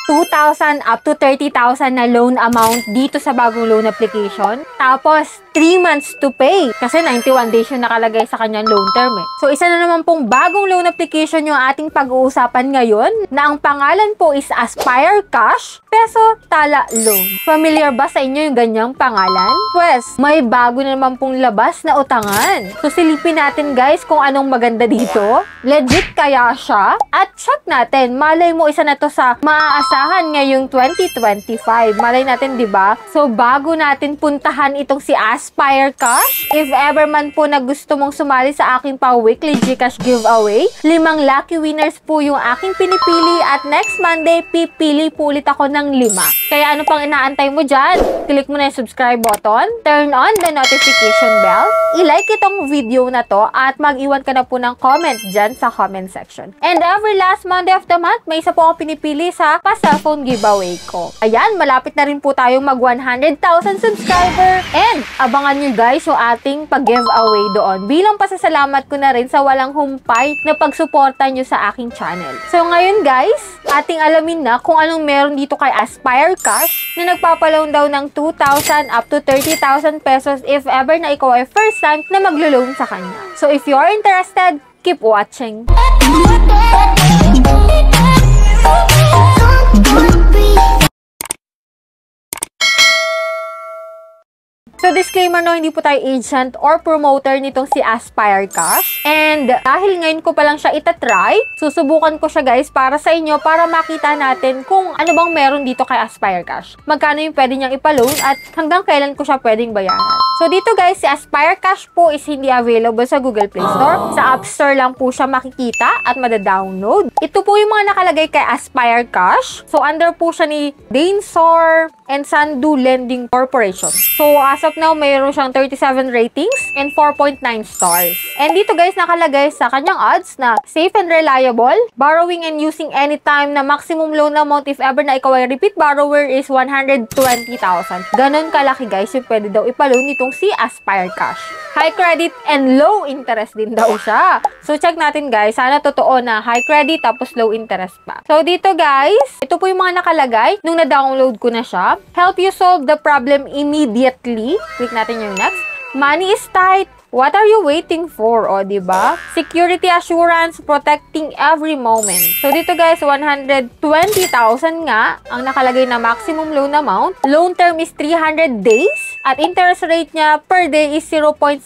2,000 up to 30,000 na loan amount dito sa bagong loan application. Tapos, 3 months to pay. Kasi 91 days yung nakalagay sa kanyang loan term eh. So, isa na naman pong bagong loan application yung ating pag-uusapan ngayon na ang pangalan po is Aspire Cash Peso Tala Loan. Familiar ba sa inyo yung ganyang pangalan? Pues, may bago na naman pong labas na utangan. So, silipin natin guys kung anong maganda dito. Legit kaya siya? At check natin, malay mo isa na to sa maaasahan ngayong 2025. Malay natin, di ba? So, bago natin puntahan itong si Aspire Cash, if ever man po na gusto mong sumali sa aking pa-weekly Gcash giveaway, 5 lucky winners po yung aking pinipili at next Monday, pipili po ulit ako ng 5. Kaya ano pang inaantay mo dyan? Click mo na yung subscribe button, turn on the notification bell, i-like itong video na to at mag-iwan ka na po ng comment dyan sa comment section. And every last Monday of the month, may isa po ako pinipili sa pa-cellphone giveaway ko. Ayan, malapit na rin po tayong mag 100,000 subscriber. And abangan nyo guys yung ating pag-giveaway doon. Bilang pasasalamat ko na rin sa walang humpay na pagsuporta nyo sa aking channel. So ngayon guys, ating alamin na kung anong meron dito kay Aspire Cash na nagpapaloan daw ng 2,000 up to 30,000 pesos if ever na ikaw ay first time na maglo-loan sa kanya. So if you're interested, keep watching. So, disclaimer no, hindi po tayo agent or promoter nitong si Aspire Cash. And dahil ngayon ko pa lang siya itatry, susubukan ko siya guys para sa inyo para makita natin kung ano bang meron dito kay Aspire Cash. Magkano yung pwede niyang ipaloan at hanggang kailan ko siya pwedeng bayaran. So, dito guys, si Aspire Cash po is hindi available sa Google Play Store. Sa App Store lang po siya makikita at madadownload. Ito po yung mga nakalagay kay Aspire Cash. So, under po siya ni Dainsor and Sandu Lending Corporation. So, as of now, mayroon siyang 37 ratings and 4.9 stars. And dito guys, nakalagay sa kanyang odds na safe and reliable, borrowing and using anytime na maximum loan amount if ever na ikaw ay repeat borrower is 120,000. Ganon kalaki guys yung pwede daw ipaloan nitong si Aspire Cash. High credit and low interest din daw siya. So check natin guys, sana totoo na high credit tapos low interest pa. So dito guys, ito po yung mga nakalagay nung na-download ko na siya. Help you solve the problem immediately. Click natin yung next. Money is tight. What are you waiting for? O, diba? Security assurance, protecting every moment. So, dito guys, 120,000 nga ang nakalagay na maximum loan amount. Loan term is 300 days. At interest rate niya per day is 0.03%.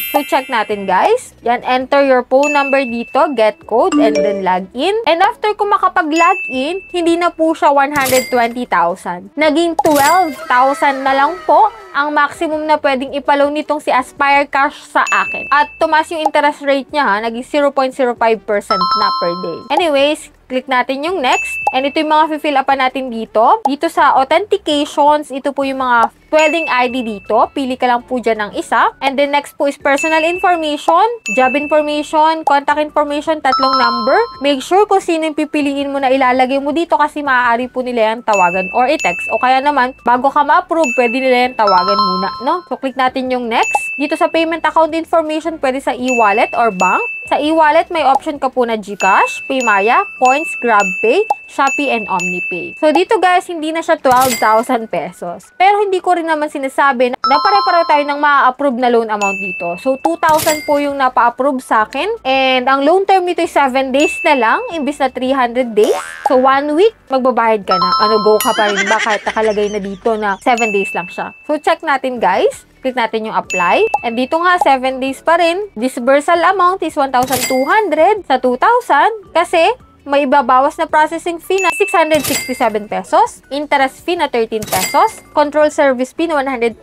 So, check natin guys. Yan, enter your phone number dito, get code, and then log in. And after ko makapag-log in, hindi na po siya 120,000. Naging 12,000 na lang po ang maximum na pwedeng ipaloan nitong si Aspire Cash sa akin. At tumaas yung interest rate niya ha, naging 0.05% na per day. Anyways, click natin yung next. And ito yung mga fill upan natin dito. Dito sa authentications, ito po yung mga pwedeng ID dito. Pili ka lang po dyan ng isa. And then next po is personal information, job information, contact information, 3 number. Make sure kung sino yung pipiliin mo na ilalagay mo dito kasi maaari po nila yung tawagan or i-text. O kaya naman, bago ka ma-approve, pwede nila yung tawagan muna, no? So, click natin yung next. Dito sa payment account information, pwede sa e-wallet or bank. Sa e-wallet, may option ka po na Gcash, Paymaya, Coins, GrabPay, Shopee, and OmniPay. So, dito guys, hindi na siya 12,000 pesos. Pero hindi ko rin naman sinasabi na pare-pareho tayo ng ma-approve na loan amount dito. So, 2,000 po yung napa-approve sa akin. And ang loan term nito is 7 days na lang, imbis na 300 days. So, 1 week, magbabayad ka na. Go ka pa rin ba kahit nakalagay na dito na 7 days lang siya. So, check natin guys. Click natin yung apply. And dito nga, 7 days pa rin. Disbursal amount is 1,200 sa 2,000 kasi may ibabawas na processing fee na 667 pesos, interest fee na 13 pesos, control service fee na 120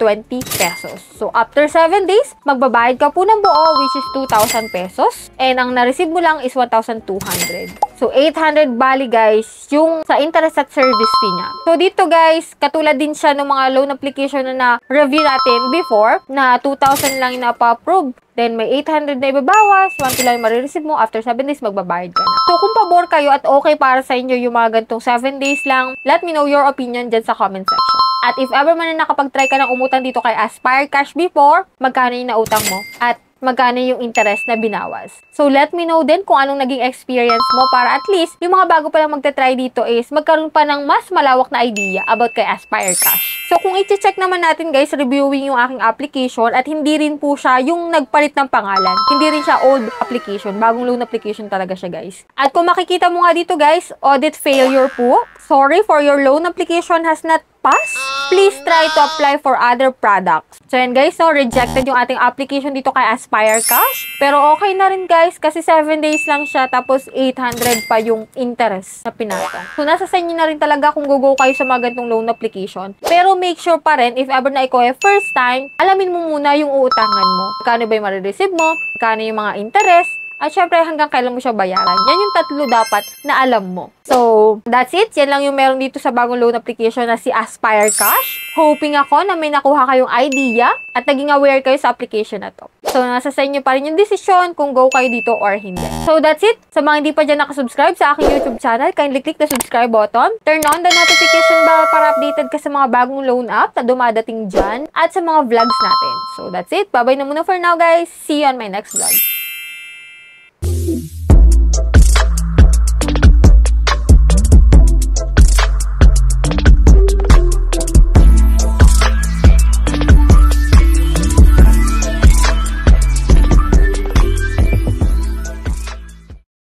pesos. So, after 7 days, magbabayad ka po ng buo, which is 2,000 pesos. And ang na-receive mo lang is 1,200. So, 800 bali guys, yung sa interest at service fee niya. So, dito guys, katulad din siya ng mga loan application na review natin before, na 2,000 lang yung napa-approve. Then, may 800 na ibabawas, 1 lang yung marireceive mo, after 7 days, magbabayad ka na. So, kung pabor kayo at okay para sa inyo yung mga gantong 7 days lang, let me know your opinion dyan sa comment section. At if ever man na nakapag-try ka ng umutan dito kay Aspire Cash before, magkano yung nautang mo? At magkano yung interest na binawas. So, let me know din kung anong naging experience mo para at least yung mga bago pa lang magta-try dito is magkaroon pa ng mas malawak na idea about kay Aspire Cash. So, kung i-check naman natin guys, reviewing yung aking application at hindi rin po siya yung nagpalit ng pangalan. Hindi rin siya old application. Bagong loan application talaga siya guys. At kung makikita mo nga dito guys, audit failure po. Sorry for your loan application has not passed. Please try to apply for other products. So yan guys, so rejected yung ating application dito kay Aspire Cash. Pero okay na rin guys kasi 7 days lang siya tapos 800 pa yung interest na pinatong. So nasa sa inyo na rin talaga kung go kayo sa mga ganitong loan application. Pero make sure pa rin if ever na ikaw ay first time, alamin mo muna yung uutangan mo. Kano ba yung marireceive mo? Kano yung mga interest? At syempre, hanggang kailan mo siya bayaran. Yan yung tatlo dapat na alam mo. So, that's it. Yan lang yung meron dito sa bagong loan application na si Aspire Cash. Hoping ako na may nakuha kayong idea at naging aware kayo sa application na to. So, nasa sa inyo pa rin yung desisyon kung go kayo dito or hindi. So, that's it. Sa mga hindi pa dyan nakasubscribe sa aking YouTube channel, kindly click the subscribe button. Turn on the notification bell para updated ka sa mga bagong loan app na dumadating dyan at sa mga vlogs natin. So, that's it. Bye-bye na muna for now, guys. See you on my next vlog.